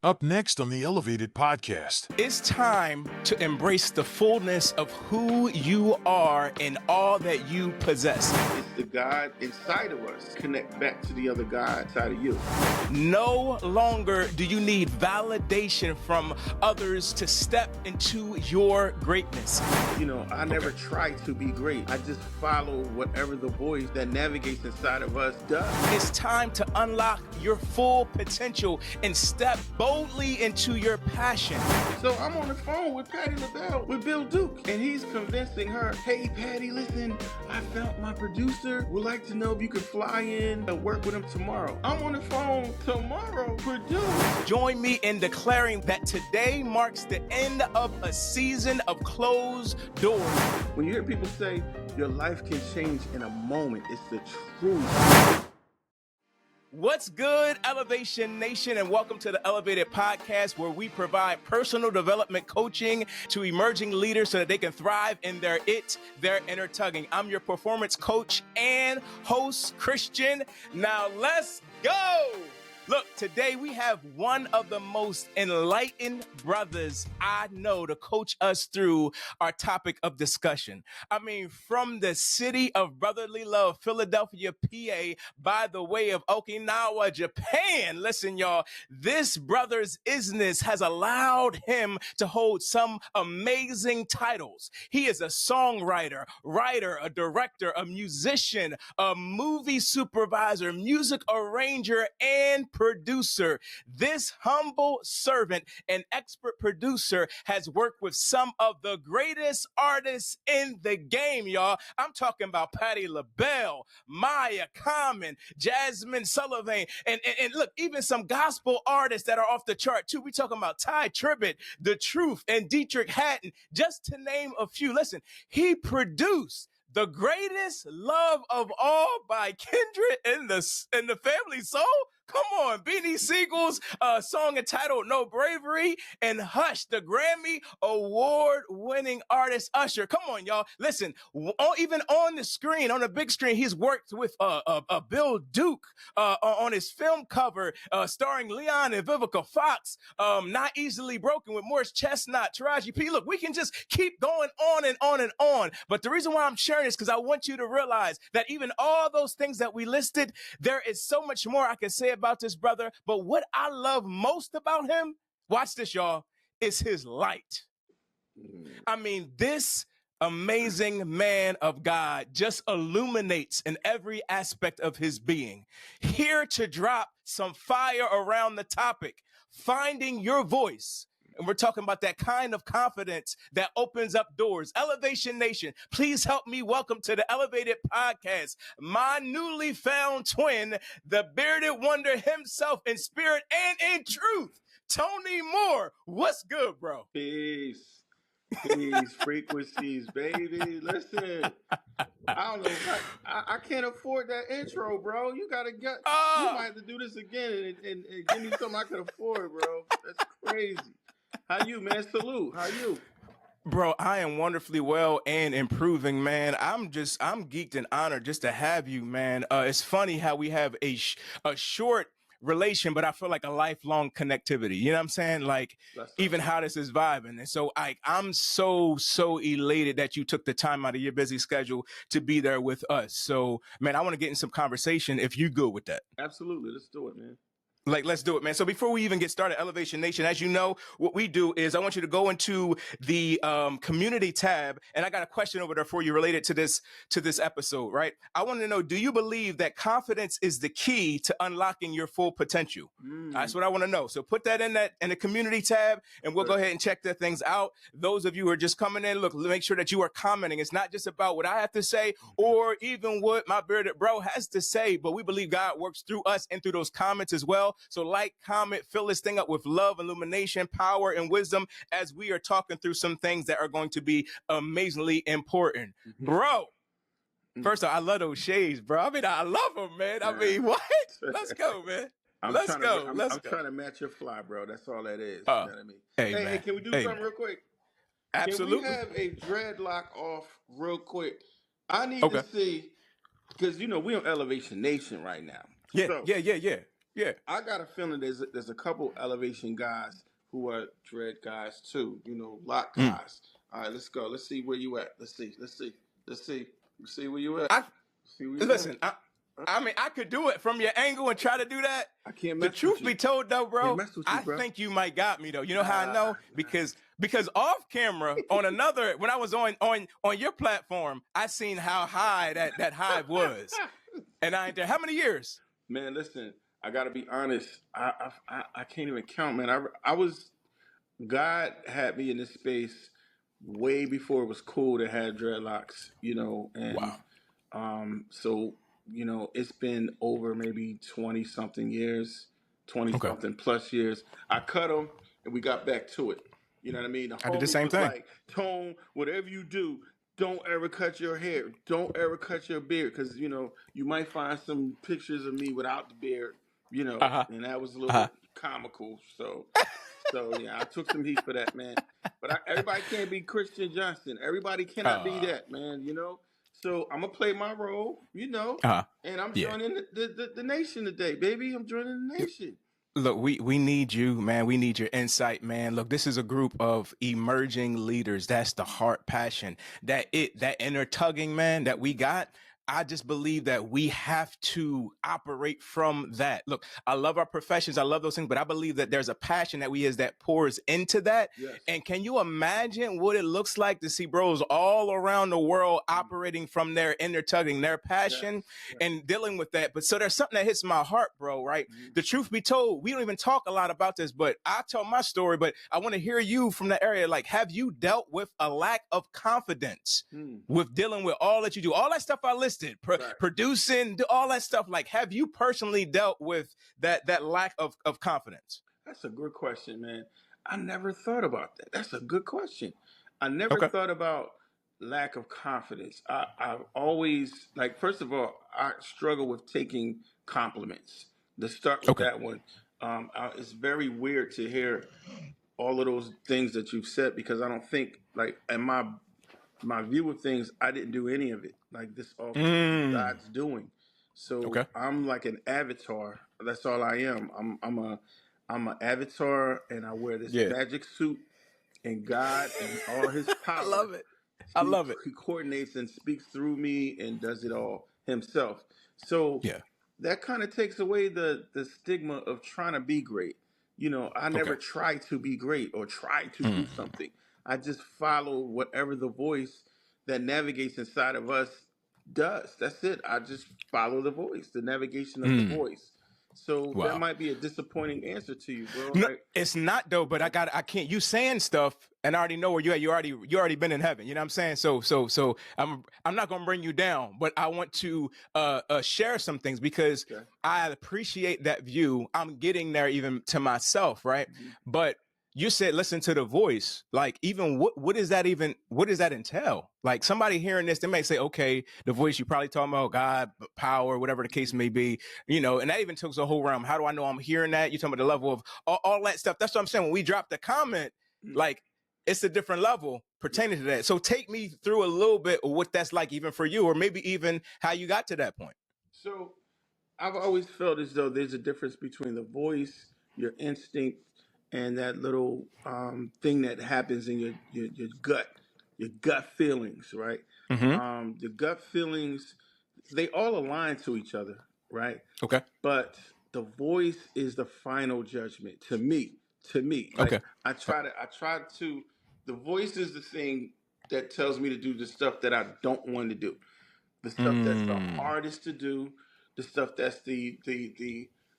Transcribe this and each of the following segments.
Up next on the Elevated Podcast. It's time to embrace the fullness of who you are and all that you possess. It's the God inside of us. Connect back to the other God inside of you. No longer do you need validation from others to step into your greatness. You know, I never try to be great. I just follow whatever the voice that navigates inside of us does. It's time to unlock your full potential and step boldly into your passion. So I'm on the phone with Patti LaBelle, with Bill Duke, and he's convincing her, hey, Patti, listen, I found my producer. Would like to know if you could fly in and work with him tomorrow. I'm on the phone tomorrow, produce. Join me in declaring that today marks the end of a season of closed doors. When you hear people say your life can change in a moment, it's the truth. What's good, Elevation Nation, and welcome to the Elevated Podcast, where we provide personal development coaching to emerging leaders so that they can thrive in their inner tugging. I'm your performance coach and host, Christian. Now let's go. Look, today we have one of the most enlightened brothers I know to coach us through our topic of discussion. I mean, from the city of brotherly love, Philadelphia, PA, by the way of Okinawa, Japan. Listen, y'all, this brother's isness has allowed him to hold some amazing titles. He is a songwriter, writer, a director, a musician, a movie supervisor, music arranger, and producer. This humble servant and expert producer has worked with some of the greatest artists in the game, y'all. I'm talking about Patti LaBelle, Maya Common, Jasmine Sullivan, and look, even some gospel artists that are off the chart too. We talking about Ty Tribbett, The Truth, and Dietrich Hatton, just to name a few. Listen, he produced The Greatest Love of All by Kendrick and the Family Soul. Come on, Beanie Siegel's song entitled No Bravery, and Hush, the Grammy award-winning artist Usher. Come on, y'all. Listen, even on the screen, on the big screen, he's worked with Bill Duke on his film cover, starring Leon and Vivica Fox, Not Easily Broken with Morris Chestnut, Taraji P. Look, we can just keep going on and on and on. But the reason why I'm sharing this is because I want you to realize that even all those things that we listed, there is so much more I can say about this brother. But what I love most about him, watch this, y'all, is his light. I mean, this amazing man of God just illuminates in every aspect of his being. Here to drop some fire around the topic, finding your voice. And we're talking about that kind of confidence that opens up doors. Elevation Nation, please help me welcome to the Elevated Podcast my newly found twin, the bearded wonder himself in spirit and in truth, Tony Moore. What's good, bro? Peace. Peace, frequencies, baby. Listen, I don't know. I can't afford that intro, bro. You gotta get. You might have to do this again and give me something I can afford, bro. That's crazy. How you, man? Salute. How you? Bro, I am wonderfully well and improving, man. I'm geeked and honored just to have you, man. It's funny how we have a short relation, but I feel like a lifelong connectivity. You know what I'm saying? Like, even how this is vibing. And so I'm so elated that you took the time out of your busy schedule to be there with us. So, man, I want to get in some conversation if you good with that. Absolutely. Let's do it, man. Like, let's do it, man. So before we even get started, Elevation Nation, as you know, what we do is I want you to go into the community tab, and I got a question over there for you related to this episode, right? I want to know, do you believe that confidence is the key to unlocking your full potential? That's what I want to know. So put that in the community tab, and we'll go ahead and check the things out. Those of you who are just coming in, look, make sure that you are commenting. It's not just about what I have to say or even what my bearded bro has to say, but we believe God works through us and through those comments as well. So like, comment, fill this thing up with love, illumination, power, and wisdom as we are talking through some things that are going to be amazingly important. Bro, first of all, I love those shades, bro. I mean, I love them, man. I mean, what? Let's go, man. Let's go. I'm trying to match your fly, bro. That's all that is. You know what I mean? Hey, can we do something real quick? Absolutely. Can we have a dreadlock off real quick? I need to see, because, you know, we on Elevation Nation right now. Yeah. Yeah. I got a feeling there's a couple elevation guys who are dread guys too. Lock Mm. guys. All right, let's go. Let's see where you at. Let's see. Let's see where you at. I See where you listen. at. I mean, I could do it from your angle and try to do that. I can't The mess truth with you. be told, though, bro, Can't mess with you, bro. I think you might got me though. You know how I know? Because off camera on another, when I was on your platform, I seen how high that hive was, and I ain't there. How many years? Man, listen. I gotta be honest. I can't even count, man. God had me in this space way before it was cool to have dreadlocks, and Wow. so it's been over maybe 20 something years, 20 Okay. something plus years. I cut them and we got back to it. You know what I mean? I did the same thing. Like, Tone, whatever you do, don't ever cut your hair. Don't ever cut your beard, because you might find some pictures of me without the beard. And that was a little bit comical. So yeah, I took some heat for that, man. But everybody can't be Christian Johnson. Everybody cannot be that, man. So I'm gonna play my role, and I'm joining the nation today, baby. I'm joining the nation. Look, we need you, man. We need your insight, man. Look, this is a group of emerging leaders. That's the heart, passion, that inner tugging, man, that we got. I just believe that we have to operate from that. Look, I love our professions. I love those things, but I believe that there's a passion that we has that pours into that. Yes. And can you imagine what it looks like to see bros all around the world operating from their inner tugging, their passion, and dealing with that? But so there's something that hits my heart, bro, right? Mm-hmm. The truth be told, we don't even talk a lot about this, but I tell my story, but I want to hear you from the area. Like, have you dealt with a lack of confidence with dealing with all that you do? All that stuff I listed. Producing, all that stuff. Like, have you personally dealt with that lack of confidence? That's a good question, man. I never thought about that. That's a good question. I never thought about lack of confidence. I've always, first of all, I struggle with taking compliments. Let's start with that one. It's very weird to hear all of those things that you've said, because I don't think, in my view of things, I didn't do any of it. This all God's doing. So I'm like an avatar. That's all I am. I'm an avatar, and I wear this magic suit, and God and all his power. I love it. He coordinates and speaks through me and does it all himself. So that kind of takes away the stigma of trying to be great. I never try to be great or try to do something. I just follow whatever the voice that navigates inside of us does. That's it. I just follow the voice, the navigation of the voice. So that might be a disappointing answer to you, bro. No, it's not though, but I can't. You saying stuff, and I already know where you at. You already been in heaven. You know what I'm saying? So I'm not gonna bring you down, but I want to share some things, because I appreciate that view. I'm getting there even to myself, right? Mm-hmm. But you said listen to the voice. Like, even what does that entail? Like, somebody hearing this, they may say, okay, the voice, you probably talking about God, power, whatever the case may be, and that even took the whole realm. How do I know I'm hearing that? You're talking about the level of all that stuff. That's what I'm saying. When we drop the comment, like, it's a different level pertaining to that. So take me through a little bit of what that's like, even for you, or maybe even how you got to that point. So I've always felt as though there's a difference between the voice, your instinct, and that little thing that happens in your gut feelings, right? Mm-hmm. The gut feelings, they all align to each other, right? Okay. But the voice is the final judgment to me. I try to. The voice is the thing that tells me to do the stuff that I don't want to do, the stuff that's the hardest to do, the stuff that's the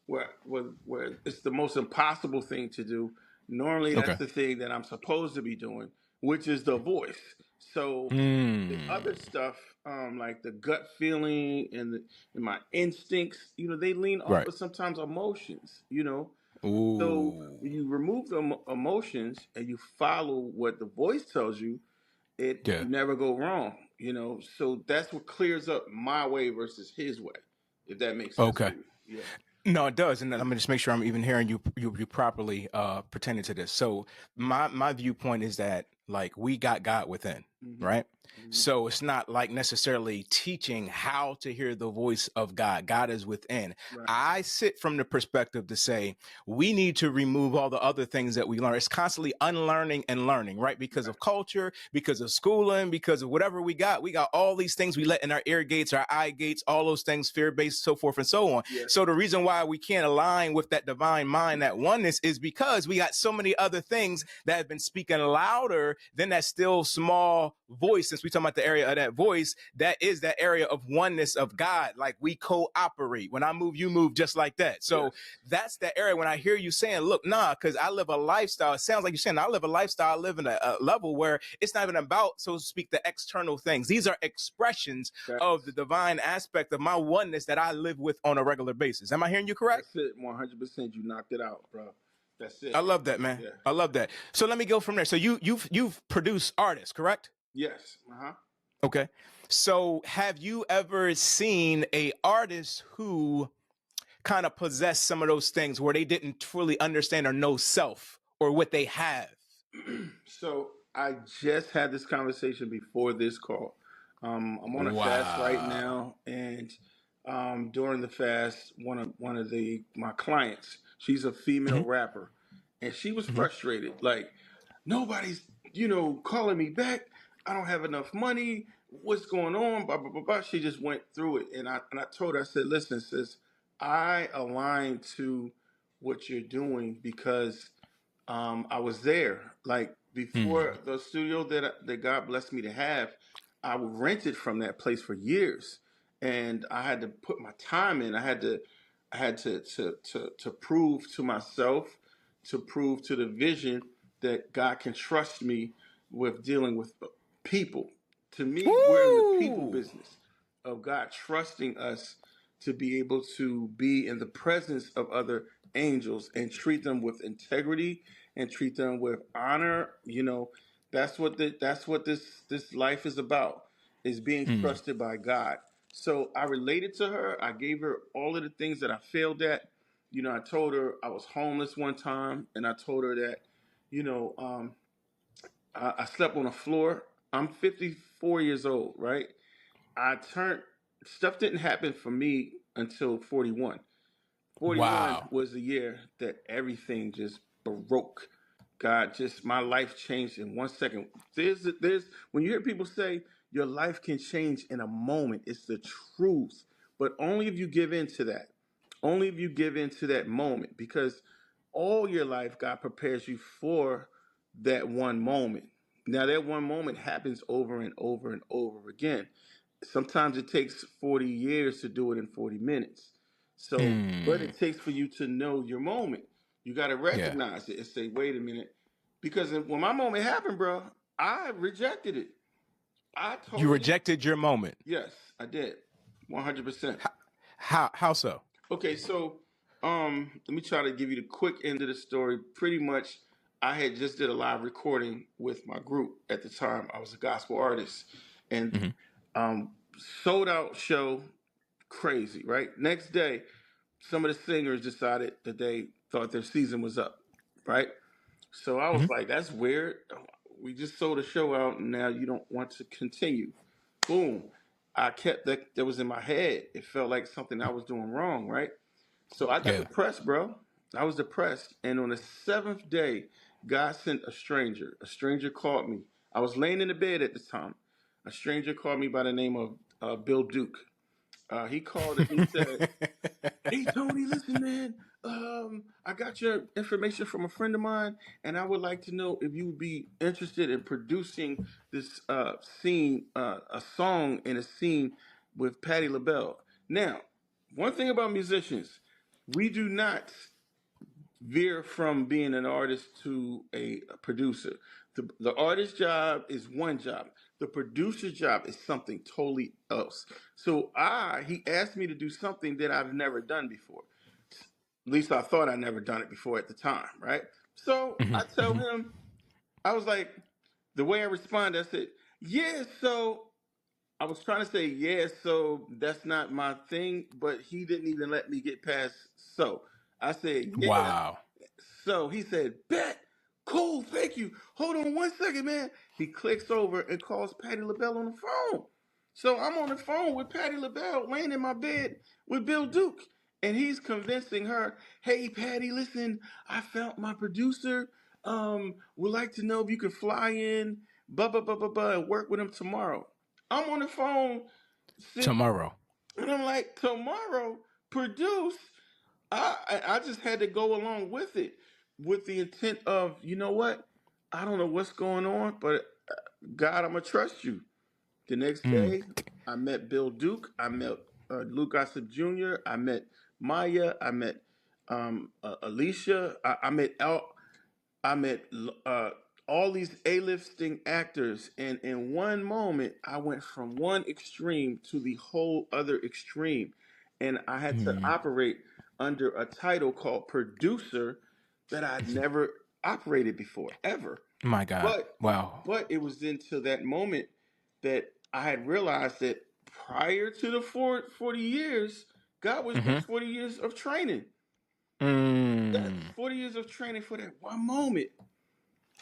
where it's the most impossible thing to do. Normally, that's the thing that I'm supposed to be doing, which is the voice. So the other stuff, like the gut feeling and my instincts, they lean off of sometimes emotions, Ooh. So when you remove the emotions and you follow what the voice tells you, you never go wrong, So that's what clears up my way versus his way, if that makes sense. Okay. Yeah. No, it does. And I'm gonna just make sure I'm even hearing you properly pertaining to this. So my viewpoint is that, like, we got God within. right? So it's not like necessarily teaching how to hear the voice of God. God is within. Right. I sit from the perspective to say we need to remove all the other things that we learn. It's constantly unlearning and learning, right? Because of culture, because of schooling, because of whatever we got all these things we let in our ear gates, our eye gates, all those things, fear-based, so forth and so on. Yes. So the reason why we can't align with that divine mind, that oneness, is because we got so many other things that have been speaking louder than that still small voice. Since we talking about the area of that voice, that is that area of oneness of God. Like we cooperate. When I move, you move, just like that. So that's the area when I hear you saying, look, nah, because I live a lifestyle. It sounds like you're saying I live a lifestyle, I live in a level where it's not even about, so to speak, the external things. These are expressions of the divine aspect of my oneness that I live with on a regular basis. Am I hearing you correct? That's it, 100%. You knocked it out, bro. That's it. I love that, man. Yeah. I love that. So let me go from there. So you've produced artists, correct? Yes. Okay. So have you ever seen a artist who kind of possessed some of those things where they didn't truly understand or know self or what they have? So I just had this conversation before this call. I'm on a fast right now, and during the fast, one of my clients, she's a female rapper, and she was frustrated. Like, nobody's calling me back. I don't have enough money. What's going on? Blah blah blah blah. She just went through it, and I told her, I said, listen, sis, I align to what you're doing because I was there. Like before the studio that God blessed me to have, I rented from that place for years, and I had to put my time in. I had to prove to myself, to prove to the vision that God can trust me with dealing with people. To me, we're in the people business of God trusting us to be able to be in the presence of other angels and treat them with integrity and treat them with honor. That's what this life is about, is being trusted by God. So I related to her. I gave her all of the things that I failed at. I told her I was homeless one time, and I told her that, I slept on the floor. I'm 54 years old, right? Stuff didn't happen for me until 41. 41 was the year that everything just broke. My life changed in 1 second. When you hear people say your life can change in a moment, it's the truth. But only if you give in to that. Only if you give in to that moment, because all your life God prepares you for that one moment. Now that one moment happens over and over and over again. Sometimes it takes 40 years to do it in 40 minutes. So, but it takes for you to know your moment. You got to recognize it and say, wait a minute. Because when my moment happened, bro, I rejected it. You rejected your moment? Yes, I did. 100%. How so? Okay, so let me try to give you the quick end of the story. Pretty much, I had just did a live recording with my group at the time. I was a gospel artist, and sold out show, crazy, right? Next day, some of the singers decided that they thought their season was up, right? So I was like, that's weird. We just sold a show out, and now you don't want to continue. Boom. I kept that was in my head. It felt like something I was doing wrong, right? So I got depressed, bro. I was depressed. And on the 7th day, God sent a stranger. A stranger called me. I was laying in the bed at the time. A stranger called me by the name of Bill Duke. He called and he said, hey, Tony, listen, man. I got your information from a friend of mine, and I would like to know if you would be interested in producing this scene, a song in a scene with Patti LaBelle. Now, one thing about musicians, we do not veer from being an artist to a producer. The artist job is one job. The producer job is something totally else. So he asked me to do something that I've never done before. At least I thought I'd never done it before at the time, right? So I tell him, I was like, the way I responded, I said, yeah, so I was trying to say, yeah, so that's not my thing, but he didn't even let me get past so. I said, yeah. Wow. So he said, bet, Cool, thank you. Hold on 1 second, man. He clicks over and calls Patti LaBelle on the phone. So I'm on the phone with Patti LaBelle, laying in my bed with Bill Duke. And he's convincing her, hey, Patti, listen, I found my producer. Would like to know if you could fly in, and work with him tomorrow. I'm on the phone. Tomorrow. And I'm like, tomorrow? Produce? I just had to go along with it with the intent of, you know what? I don't know what's going on, but God, I'm going to trust you. The next day, I met Bill Duke. I met Luke Gossip Jr. I met Maya. I met Alicia. I met all these A-listing actors, and in one moment, I went from one extreme to the whole other extreme, and I had to operate under a title called producer that I'd never operated before, ever. My God. But it was into that moment that I had realized that prior to the 40 years, God was just 40 years of training. That's 40 years of training for that one moment.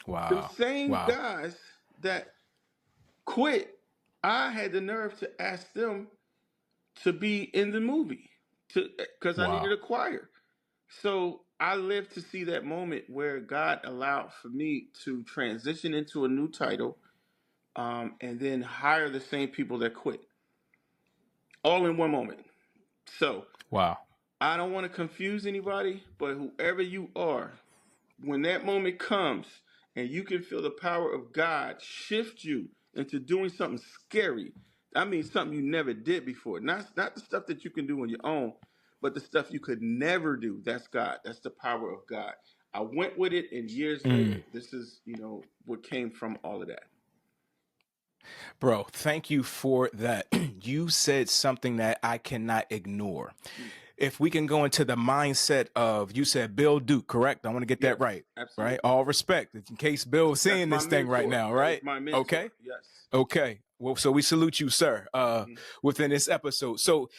Wow. The same guys that quit, I had the nerve to ask them to be in the movie because I needed a choir. So I lived to see that moment where God allowed for me to transition into a new title, and then hire the same people that quit. All in one moment. So I don't want to confuse anybody, but whoever you are, when that moment comes and you can feel the power of God shift you into doing something scary, I mean something you never did before. Not the stuff that you can do on your own, but the stuff you could never do. That's God. That's the power of God. I went with it, and years later, this is, what came from all of that. Bro, thank you for that. You said something that I cannot ignore. If we can go into the mindset of, you said Bill Duke, correct? I want to get that right. Absolutely. Right? All respect. In case Bill's seeing this thing right now, right? My mentor. Okay. Yes. Okay. Well, so we salute you, sir, within this episode. So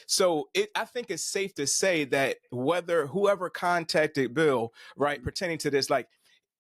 I think it's safe to say that whoever contacted Bill, right, pertaining to this, like,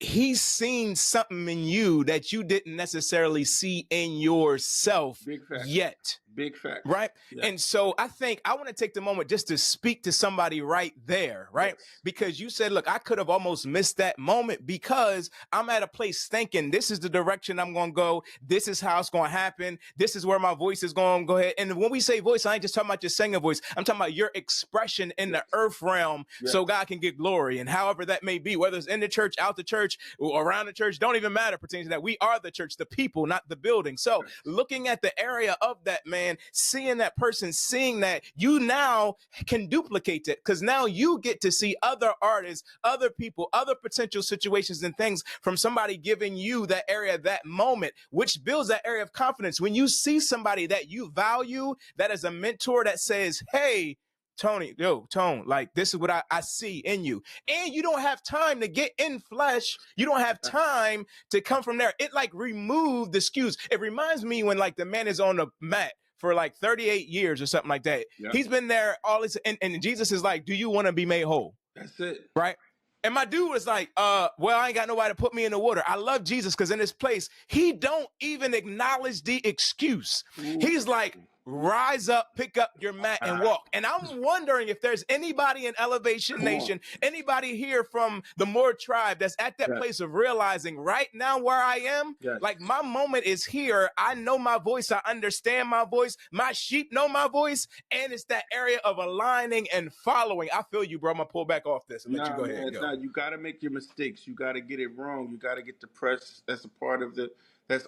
he's seen something in you that you didn't necessarily see in yourself yet. Big fact. Right. Yes. And so I think I want to take the moment just to speak to somebody right there. Right. Yes. Because you said, look, I could have almost missed that moment because I'm at a place thinking this is the direction I'm going to go. This is how it's going to happen. This is where my voice is going to go ahead. And when we say voice, I ain't just talking about your singing voice. I'm talking about your expression in the earth realm so God can get glory. And however that may be, whether it's in the church, out the church, or around the church, don't even matter pertaining to that. We are the church, the people, not the building. So looking at the area of that, man, seeing that person, seeing that, you now can duplicate it because now you get to see other artists, other people, other potential situations and things from somebody giving you that area, that moment, which builds that area of confidence. When you see somebody that you value, that is a mentor that says, hey, Tony, Tone, like, this is what I see in you. And you don't have time to get in flesh. You don't have time to come from there. It like remove the excuse. It reminds me when like the man is on the mat for like 38 years or something like that. Yep. He's been there all this, and Jesus is like, do you want to be made whole? That's it. Right? And my dude was like, well, I ain't got nobody to put me in the water. I love Jesus because in this place, he don't even acknowledge the excuse. Ooh. He's like, rise up, pick up your mat and walk. And I'm wondering if there's anybody in Elevation Nation, anybody here from the Moore tribe that's at that place of realizing right now where I am, like my moment is here. I know my voice. I understand my voice. My sheep know my voice. And it's that area of aligning and following. I feel you, bro. I'm going to pull back off this and let you go ahead and go. You got to make your mistakes. You got to get it wrong. You got to get depressed. That's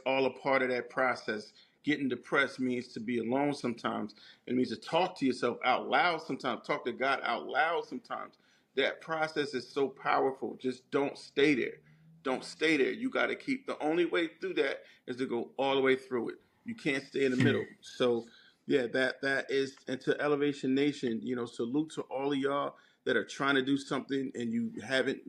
all a part of that process. Getting depressed means to be alone sometimes. It means to talk to yourself out loud sometimes, talk to God out loud sometimes. That process is so powerful. Just don't stay there. Don't stay there. You got to keep, the only way through that is to go all the way through it. You can't stay in the middle. So, yeah, that is, and to Elevation Nation, salute to all of y'all that are trying to do something and you haven't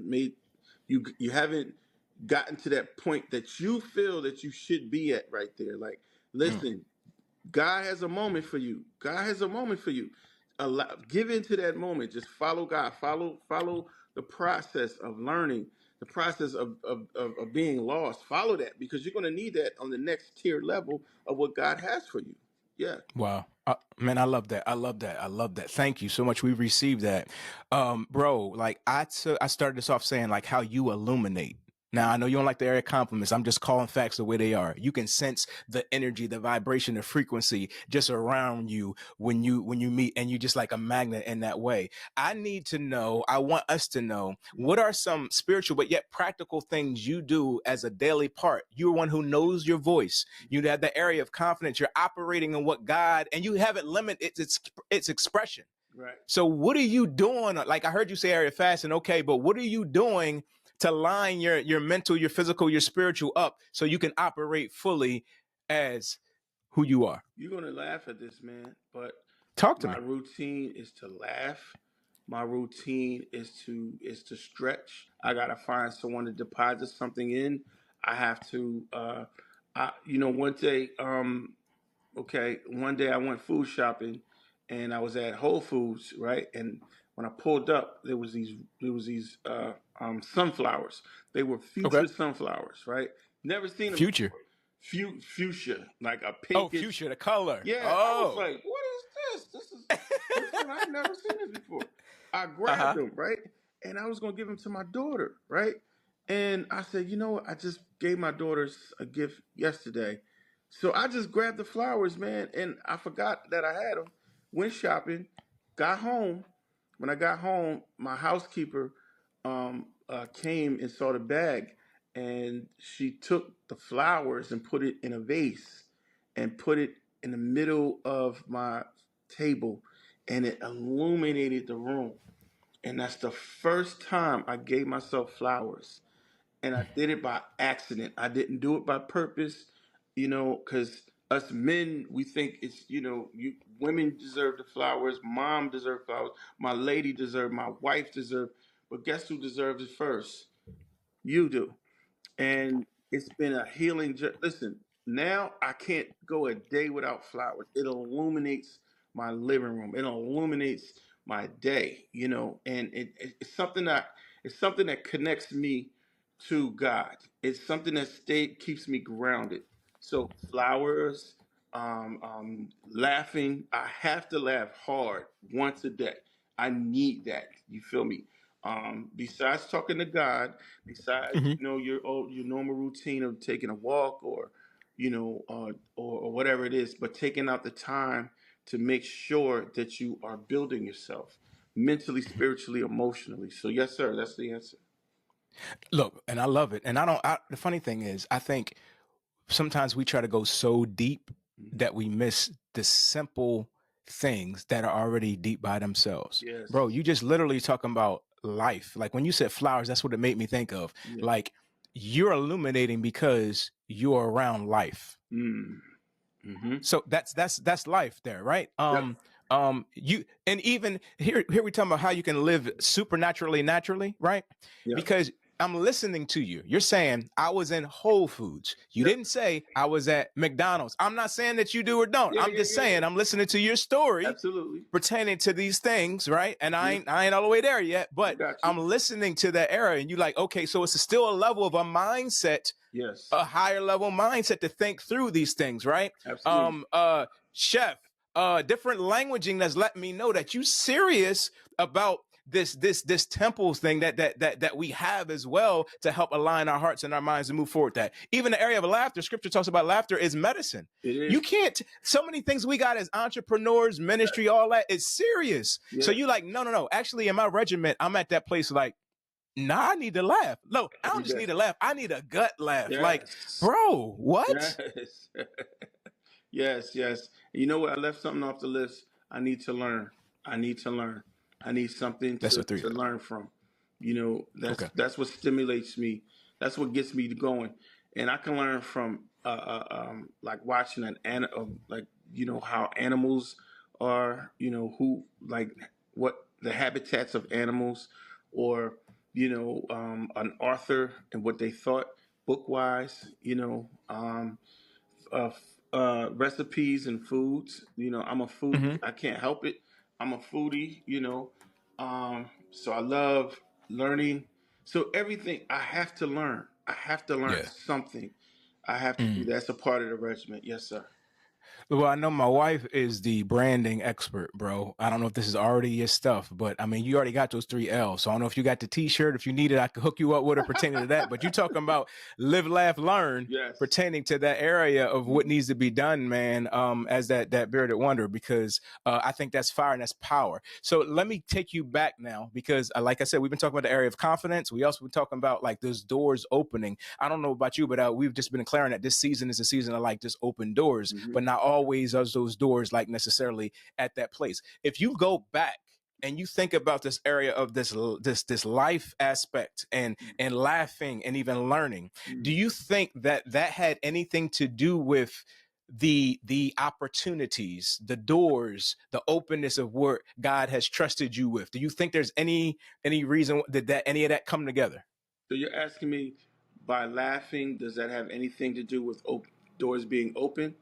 gotten to that point that you feel that you should be at right there. Like, listen, God has a moment for you. God has a moment for you. Give into that moment. Just follow God. Follow the process of learning the process of being lost. Follow that, because you're going to need that on the next tier level of what God has for you. Yeah. Wow. Man, I love that. I love that. I love that. Thank you so much. We received that. Bro, like I started this off saying like how you illuminate. Now, I know you don't like the area compliments. I'm just calling facts the way they are. You can sense the energy, the vibration, the frequency just around you when you meet, and you just like a magnet in that way. I need to know, I want us to know, what are some spiritual but yet practical things you do as a daily part? You're one who knows your voice. You have the area of confidence. You're operating in what God, and you haven't limited its expression. Right. So what are you doing? Like I heard you say area fasting, okay, but what are you doing to line your mental, your physical, your spiritual up so you can operate fully as who you are? You're going to laugh at this, man, but Talk to me. my routine is to laugh. My routine is to stretch. I got to find someone to deposit something in. I have to one day one day I went food shopping, and I was at Whole Foods, right? And when I pulled up, there was these sunflowers. They were future sunflowers, right? Never seen them Future. before. Fuchsia, like a pinkish. Oh, fuchsia, the color. Yeah, I was like, what is this? This is different. I've never seen this before. I grabbed them, right? And I was going to give them to my daughter, right? And I said, you know what? I just gave my daughter a gift yesterday. So I just grabbed the flowers, man, and I forgot that I had them. Went shopping, got home. When I got home, my housekeeper came and saw the bag, and she took the flowers and put it in a vase and put it in the middle of my table, and it illuminated the room. And that's the first time I gave myself flowers. And I did it by accident. I didn't do it by purpose, because us men, we think it's, women deserve the flowers, mom deserves flowers, my lady deserves, my wife deserves. But guess who deserves it first? You do. And it's been a healing. Listen, now I can't go a day without flowers. It illuminates my living room. It illuminates my day, and it's something that connects me to God. It's something that keeps me grounded. So flowers, laughing. I have to laugh hard once a day. I need that. You feel me? Besides talking to God, besides your normal routine of taking a walk or or whatever it is, but taking out the time to make sure that you are building yourself mentally, spiritually, emotionally. So yes, sir, that's the answer. Look, and I love it. And the funny thing is, I think sometimes we try to go so deep that we miss the simple things that are already deep by themselves. Yes. Bro, you just literally talking about life. Like when you said flowers, that's what it made me think of. Yeah. Like you're illuminating because you're around life. Mm-hmm. So that's life there, right? You, and even here we talking about how you can live supernaturally, naturally, right? Yep. Because I'm listening to you. You're saying I was in Whole Foods. You didn't say I was at McDonald's. I'm not saying that you do or don't. I'm just saying I'm listening to your story. Absolutely. Pertaining to these things, right? And I ain't all the way there yet, but I'm listening to that era, and you like, okay, so it's still a level of a mindset, a higher level mindset to think through these things, right? Absolutely. Chef, different languaging that's letting me know that you serious about this temples thing that we have as well to help align our hearts and our minds and move forward. That even the area of laughter, scripture talks about laughter is medicine. It is. You can't, so many things we got as entrepreneurs, ministry, all that is serious. Yeah. So you like, no. Actually, in my regiment, I'm at that place like, nah, I need to laugh. No, I don't just need to laugh. I need a gut laugh. Yes. Like, bro, what? Yes. Yes. You know what? I left something off the list. I need to learn. I need something to learn from. That's what stimulates me. That's what gets me going. And I can learn from like watching how animals are, who like what the habitats of animals, or an author and what they thought book wise, recipes and foods. I'm a foodie. Mm-hmm. I can't help it. I'm a foodie, so I love learning So everything I have to learn. I have to learn Yeah. something. I have to do. That's a part of the regiment. Yes, sir. Well, I know my wife is the branding expert, bro. I don't know if this is already your stuff, but I mean, you already got those 3 L's. So I don't know if you got the T-shirt. If you need it, I could hook you up with it pertaining to that. But you're talking about live, laugh, learn, Yes. pertaining to that area of what needs to be done, man. As that bearded wonder, because I think that's fire and that's power. So let me take you back now, because like I said, we've been talking about the area of confidence. We also been talking about like those doors opening. I don't know about you, but we've just been declaring that this season is a season of like just open doors, but not always are those doors like necessarily at that place. If you go back and you think about this area of this life aspect and laughing and even learning, do you think that had anything to do with the opportunities, the doors, the openness of what God has trusted you with? Do you think there's any reason that any of that come together? So you're asking me, by laughing, does that have anything to do with doors being open?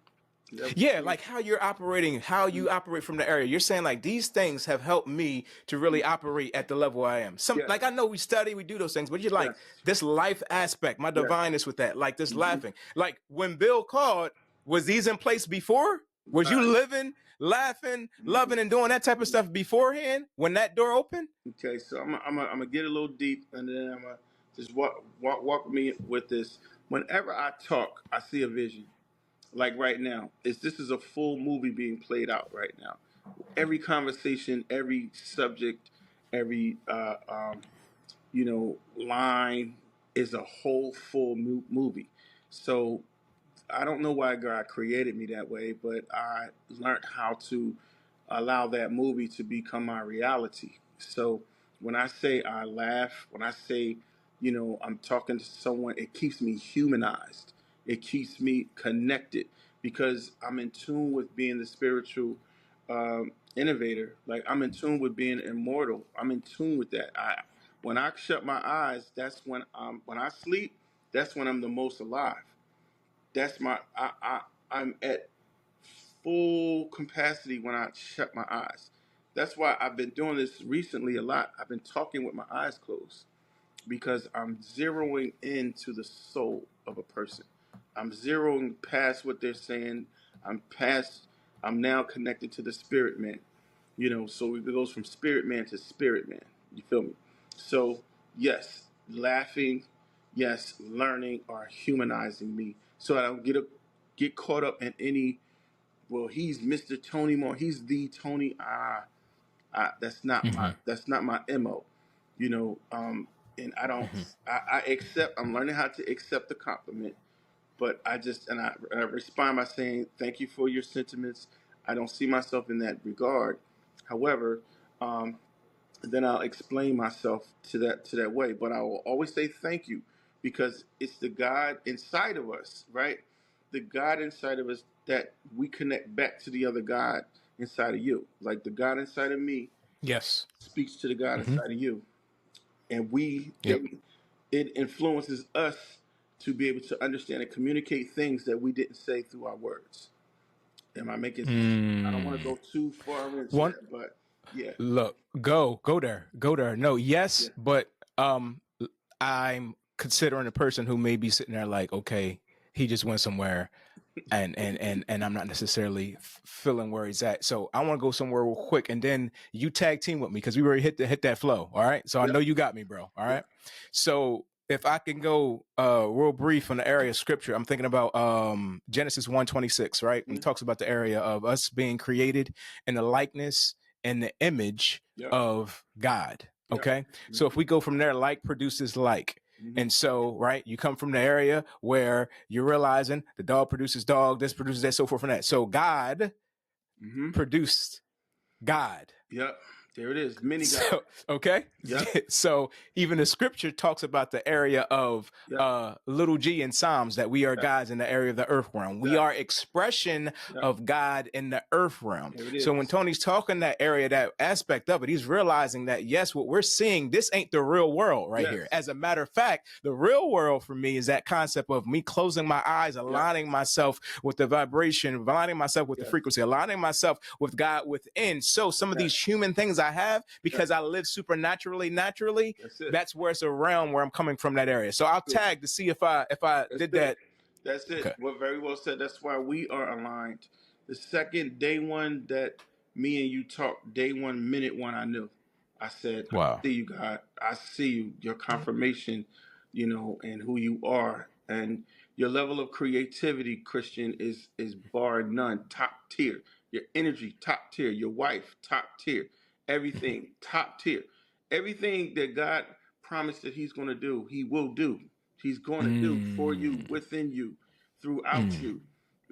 Yeah, like how you're operating, how you operate from the area. You're saying like these things have helped me to really operate at the level I am. Like I know we study, we do those things, but you're like this life aspect, my divineness with that, like this laughing. Like when Bill called, was these in place before? Was you living, laughing, loving, and doing that type of stuff beforehand when that door opened? Okay, so I'm gonna get a little deep, and then I'm gonna just walk with me with this. Whenever I talk, I see a vision. Like right now, this is a full movie being played out right now. Every conversation, every subject, every line is a whole full movie. So I don't know why God created me that way, but I learned how to allow that movie to become my reality. So when I say I laugh, when I say, I'm talking to someone, it keeps me humanized. It keeps me connected because I'm in tune with being the spiritual innovator. Like I'm in tune with being immortal. I'm in tune with that. When I shut my eyes, that's when I sleep, that's when I'm the most alive. That's I'm at full capacity when I shut my eyes. That's why I've been doing this recently a lot. I've been talking with my eyes closed because I'm zeroing into the soul of a person. I'm zeroing past what they're saying. I'm now connected to the spirit man. So it goes from spirit man to spirit man. You feel me? So yes, laughing, yes, learning are humanizing me so I don't get caught up in any, well, he's Mr. Tony Moore, he's the Tony. That's not my MO. And I don't I accept, I'm learning how to accept the compliment, but I respond by saying thank you for your sentiments. I don't see myself in that regard. However, then I'll explain myself to that way. But I will always say thank you because it's the God inside of us, right? The God inside of us that we connect back to the other God inside of you. Like the God inside of me speaks to the God inside of you. And it influences us to be able to understand and communicate things that we didn't say through our words. Am I making sense? I don't want to go too far into it, but yeah. Look, go there. No, yes, but I'm considering a person who may be sitting there like, okay, he just went somewhere and I'm not necessarily feeling where he's at. So I want to go somewhere real quick and then you tag team with me because we already hit that flow. All right. So I know you got me, bro. All right. So if I can go real brief on the area of scripture, I'm thinking about Genesis 1:26, right? And it talks about the area of us being created in the likeness and the image of God. Okay. So if we go from there, like produces like. And so, right, you come from the area where you're realizing the dog produces dog, this produces that, so forth and that. So God produced God. Yep. There it is. Many gods. Okay. Yep. So even the scripture talks about the area of little g in Psalms, that we are gods in the area of the earth realm. We are expression of God in the earth realm. So when Tony's talking that area, that aspect of it, he's realizing that, yes, what we're seeing, this ain't the real world right here. As a matter of fact, the real world for me is that concept of me closing my eyes, aligning myself with the vibration, aligning myself with the frequency, aligning myself with God within. So some of these human things things I have because I live supernaturally, naturally. That's where it's a realm where I'm coming from, that area. So I'll tag to see if I did that. That's it. Okay. Well, very well said. That's why we are aligned. The second day one that me and you talked, day one, minute one, I knew. I said, wow. I see you, God. I see you, your confirmation, you know, and who you are. And your level of creativity, Christian, is bar none, top tier. Your energy, top tier. Your wife, top tier. Everything, top tier. Everything that God promised that he's going to do, he will do. He's going to do for you, within you, throughout you.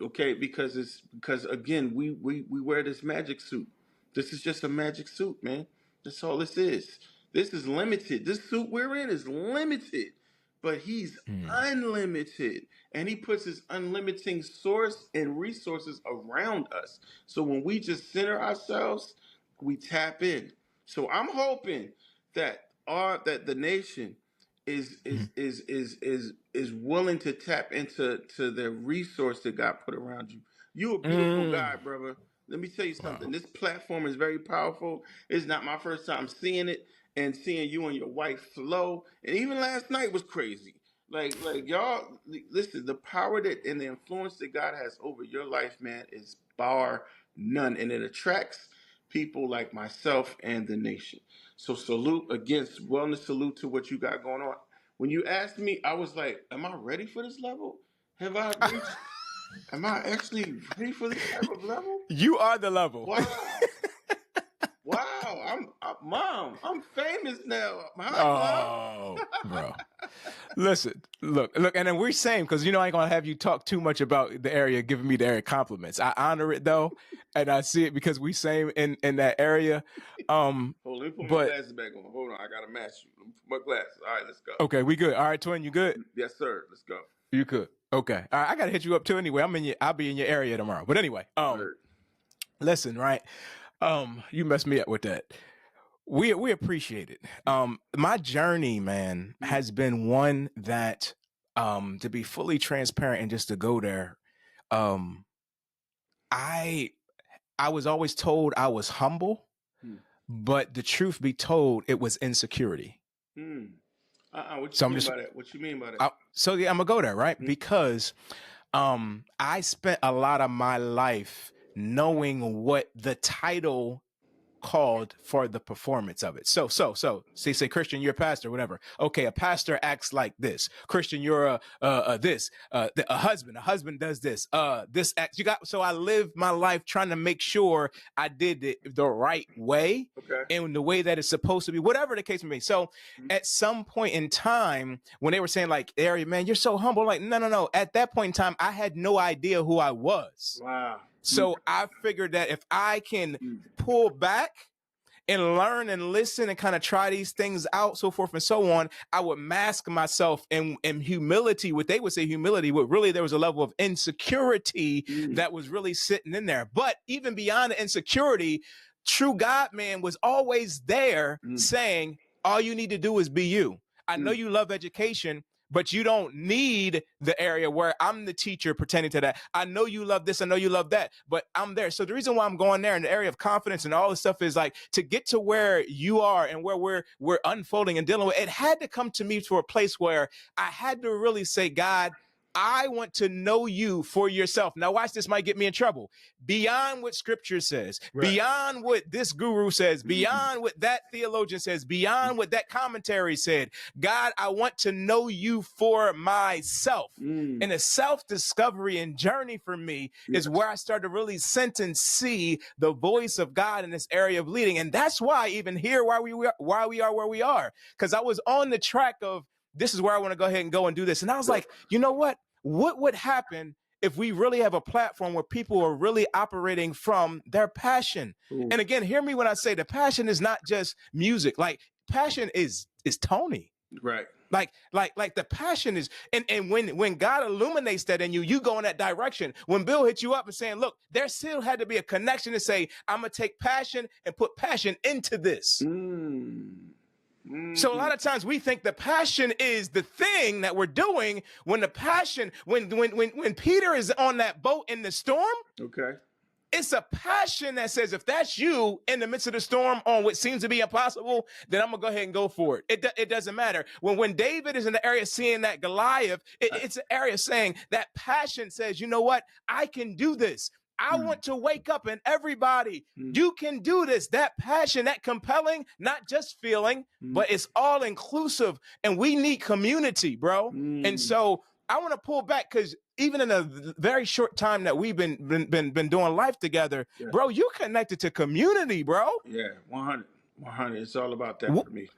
Okay, because again, we wear this magic suit. This is just a magic suit, man. That's all this is. This is limited. This suit we're in is limited, but he's unlimited. And he puts his unlimiting source and resources around us. So when we just center ourselves, we tap in. So I'm hoping that the nation is willing to tap into the resource that God put around you. You a beautiful guy, brother. Let me tell you something. Wow. This platform is very powerful. It's not my first time seeing it and seeing you and your wife flow. And even last night was crazy. Like y'all, listen, the power that and the influence that God has over your life, man, is bar none. And it attracts people like myself and the nation. So salute against wellness, salute to what you got going on. When you asked me, I was like, am I ready for this level? Have I reached... Am I actually ready for this type of level? You are the level. Wow. Wow. Mom, I'm famous now. Bro. Listen, look, and then we're same because I ain't gonna have you talk too much about the area, giving me the area compliments. I honor it though, and I see it because we same in that area. Hold on, let me put my glasses back on. Hold on, I gotta match you. Let me put my glasses. All right, let's go. Okay, we good. All right, Twin, you good? Yes, sir. Let's go. You good? Okay. All right, I gotta hit you up too anyway. I'll be in your area tomorrow. But anyway, listen, right? You messed me up with that. We appreciate it. My journey, man, has been one that, to be fully transparent and just to go there, I was always told I was humble, but the truth be told, it was insecurity. What you mean by that? I'm gonna go there, right? Because I spent a lot of my life knowing what the title called for the performance of it. So say Christian, you're a pastor, whatever. Okay, a pastor acts like this. Christian, you're a husband. A husband does this. This act. So I lived my life trying to make sure I did it the right way, and the way that it's supposed to be, whatever the case may be. So at some point in time, when they were saying like, "Ari, man, you're so humble," like, no. At that point in time, I had no idea who I was. Wow. So I figured that if I can pull back and learn and listen and kind of try these things out, so forth and so on, I would mask myself in humility. What they would say humility, but really there was a level of insecurity that was really sitting in there. But even beyond the insecurity, true God, man, was always there saying, all you need to do is be you. I know you love education, but you don't need the area where I'm the teacher pretending to that. I know you love this. I know you love that, but I'm there. So the reason why I'm going there in the area of confidence and all this stuff is like to get to where you are and where we're unfolding and dealing with. It had to come to me to a place where I had to really say, God, I want to know you for yourself. Now watch, this might get me in trouble. Beyond what scripture says, beyond what this guru says, beyond what that theologian says, beyond what that commentary said. God, I want to know you for myself. And a self-discovery and journey for me is where I started to really sense and see the voice of God in this area of leading. And that's why even here, why we are where we are, because I was on the track of, this is where I want to go ahead and go and do this. And I was like, you know what? What would happen if we really have a platform where people are really operating from their passion? And again, hear me when I say the passion is not just music. Like passion is Tony. Right. Like the passion is, and when God illuminates that in you, you go in that direction. When Bill hit you up and saying, look, there still had to be a connection to say, I'm going to take passion and put passion into this. So a lot of times we think the passion is the thing that we're doing, when the passion, when Peter is on that boat in the storm, It's a passion that says, if that's you in the midst of the storm on what seems to be impossible, then I'm going to go ahead and go for it. It doesn't matter. When David is in the area seeing that Goliath, it's an area saying that passion says, you know what? I can do this. I want to wake up and everybody, you can do this. That passion, that compelling, not just feeling, but it's all inclusive. And we need community, bro. And so I want to pull back because even in a very short time that we've been doing life together, bro, you connected to community, bro. Yeah, 100. It's all about that for me.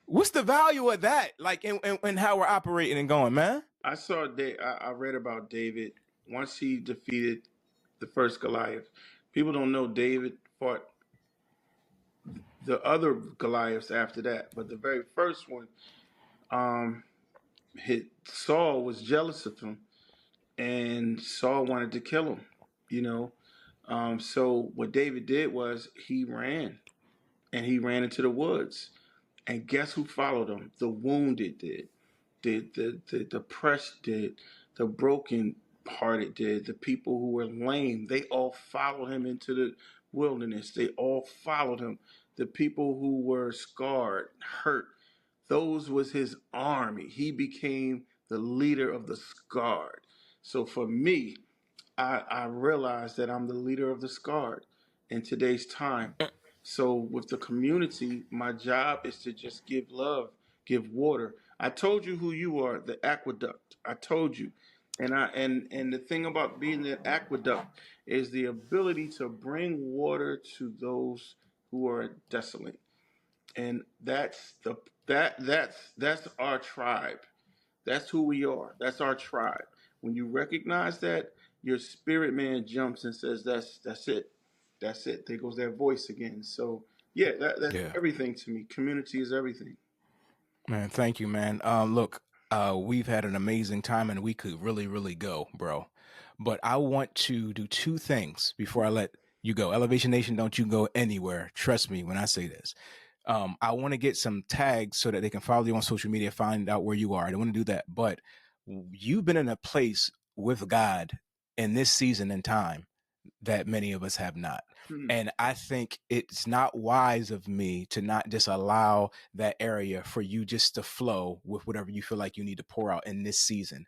What's the value of that? Like in how we're operating and going, man? I read about David once he defeated the first Goliath. People don't know David fought the other Goliaths after that, but the very first one, Saul was jealous of him, and Saul wanted to kill him. You know, so what David did was he ran, and he ran into the woods, and guess who followed him? The wounded did, the depressed did, the broken hearted did, the people who were lame, they all followed him into the wilderness. They all followed him. The people who were scarred, hurt, those was his army. He became the leader of the scarred. So for me, I realized that I'm the leader of the scarred in today's time. So with the community, my job is to just give love, give water. I told you who you are, the aqueduct. I told you. And the thing about being the aqueduct is the ability to bring water to those who are desolate. And that's our tribe. That's who we are. That's our tribe. When you recognize that, your spirit man jumps and says, that's it. That's it. There goes that voice again. So yeah, that's everything to me. Community is everything. Man, thank you, man. Look, we've had an amazing time and we could really, really go, bro. But I want to do two things before I let you go. Elevation Nation, don't you go anywhere. Trust me when I say this. I want to get some tags so that they can follow you on social media, find out where you are. I don't want to do that. But you've been in a place with God in this season and time that many of us have not. And I think it's not wise of me to not just allow that area for you just to flow with whatever you feel like you need to pour out in this season.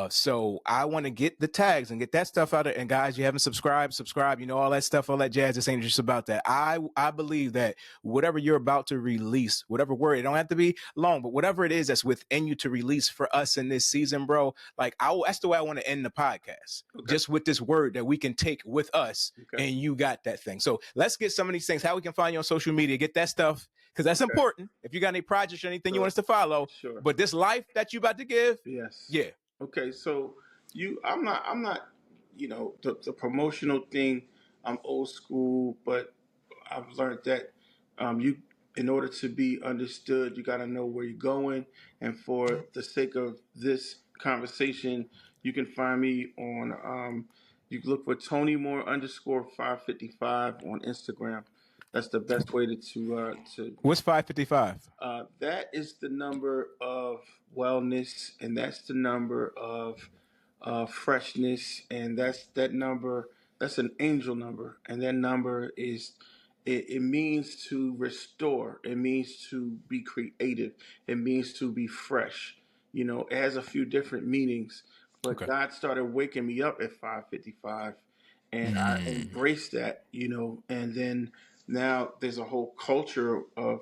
So I want to get the tags and get that stuff out of it. And guys, you haven't subscribed, you know, all that stuff, all that jazz. This ain't just about that. I believe that whatever you're about to release, whatever word, it don't have to be long, but whatever it is that's within you to release for us in this season, bro, like that's the way I want to end the podcast. Just with this word that we can take with us. And you got that thing. So let's get some of these things, how we can find you on social media, get that stuff. Because that's important. If you got any projects or anything you want us to follow. But this life that you about to give. Yeah. Okay, so I'm not, you know, the promotional thing. I'm old school, but I've learned that in order to be understood, you got to know where you're going. And for the sake of this conversation, you can find me on. You can look for Tony Moore _555 on Instagram. That's the best way to What's 555? That is the number of wellness, and that's the number of freshness, and that number. That's an angel number, and that number is. It means to restore. It means to be creative. It means to be fresh. You know, it has a few different meanings, but God started waking me up at 5:55, and I embraced that. You know, and then. Now there's a whole culture of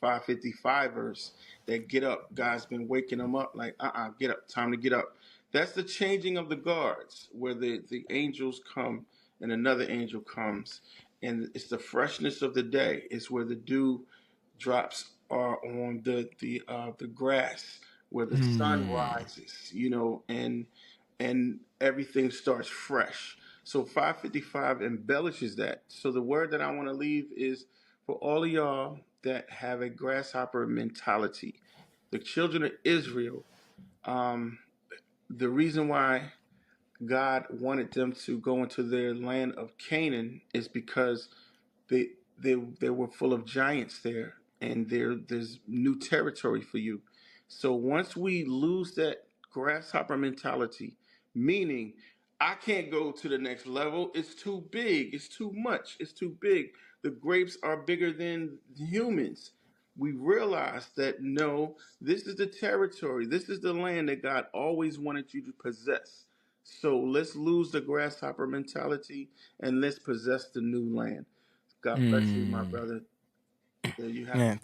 555ers that get up. God's been waking them up like, get up, time to get up. That's the changing of the guards where the angels come and another angel comes. And it's the freshness of the day. It's where the dew drops are on the grass, where the sun rises, you know, and everything starts fresh. So 555 embellishes that. So the word that I want to leave is for all of y'all that have a grasshopper mentality. The children of Israel, the reason why God wanted them to go into their land of Canaan is because they were full of giants there, and there's new territory for you. So once we lose that grasshopper mentality, meaning I can't go to the next level. It's too big. It's too much. It's too big. The grapes are bigger than humans. We realize that no, this is the territory. This is the land that God always wanted you to possess. So let's lose the grasshopper mentality and let's possess the new land. God bless you, my brother. There you have Man,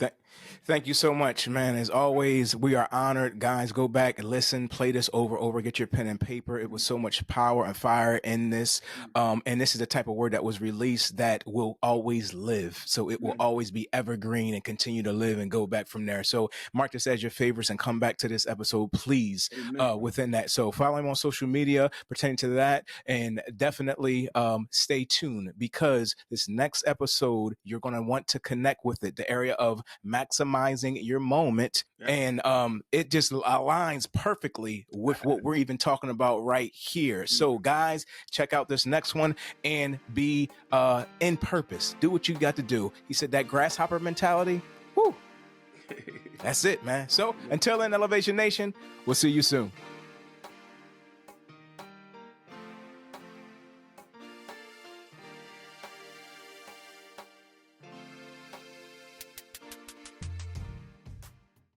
thank you so much, man. As always, we are honored. Guys, go back and listen, play this over, get your pen and paper. It was so much power and fire in this. And this is the type of word that was released that will always live. So it will always be evergreen and continue to live and go back from there. So mark this as your favorites and come back to this episode, please, within that. So follow him on social media pertaining to that. And definitely stay tuned, because this next episode, you're going to want to connect with it. The area of maximizing your moment. And it just aligns perfectly with what we're even talking about right here. So guys, check out this next one and be in purpose. Do what you got to do. He said that grasshopper mentality. Whoo. That's it, man. So until then, Elevation Nation, we'll see you soon.